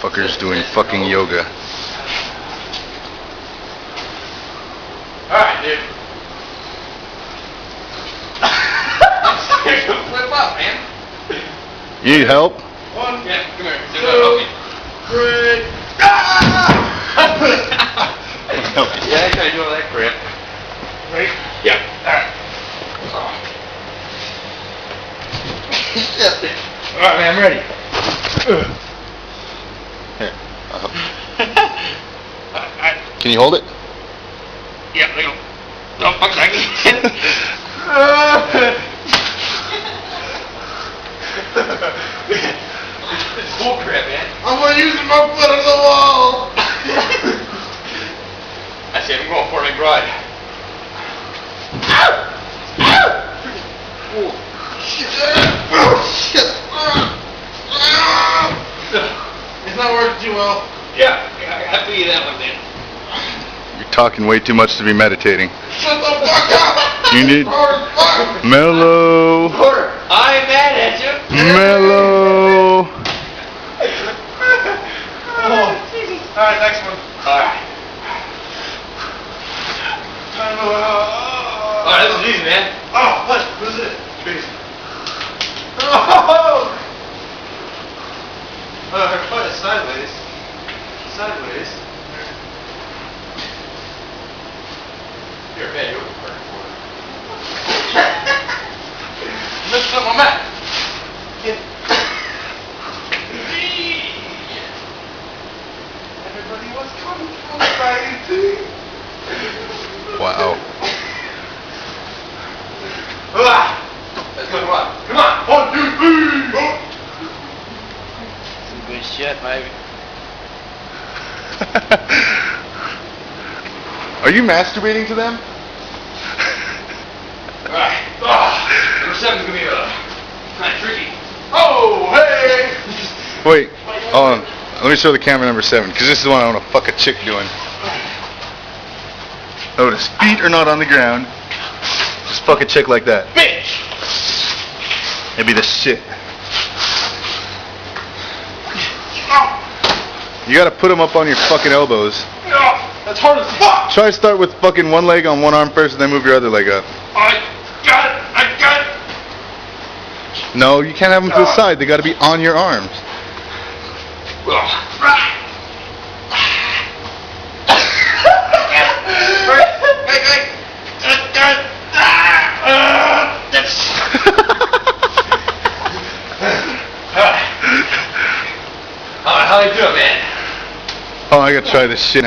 Fucker's doing fucking yoga. Alright, dude. Flip up, man. You need help? One, yeah, come here. Two, three. Yeah, I tried doing that crap. Right? Yep. Alright. Alright, man, I'm ready. Here. Can you hold it? Yeah, there you go. Oh, fuck, I can. It's bull crap, man. I'm using my foot on the wall. I see, I'm going for a big ride. Oh, shit. Oh, shit. It's not working too well. Yeah, I feel you that one, man. You're talking way too much to be meditating. Shut the fuck up. You need Fuck. mellow. Porter, I'm mad at you. Mellow. Oh, Jesus. Alright, next one. Alright. Alright, this is easy, man. Oh, what is it? Jeez. Oh! I put it sideways. Sideways. You're a bad yoga partner, Porter. Lift up my mat. Everybody was coming from crazy. Wow. Let's go, come on. Come on. 1, 2, 3. Oh. Some good shit, baby. Are you masturbating to them? Alright. Number 7's gonna be kind of tricky. Oh, hey! Wait. Let me show the camera number 7, because this is the one I want to fuck a chick doing. Notice, feet are not on the ground. Just fuck a chick like that. Bitch! It'd be the shit. You gotta put them up on your fucking elbows. That's hard as fuck! Try to start with fucking one leg on one arm first and then move your other leg up. I got it! No, you can't have them to the side. They gotta be on your arms. How you doing, man? Oh, I gotta try this shit.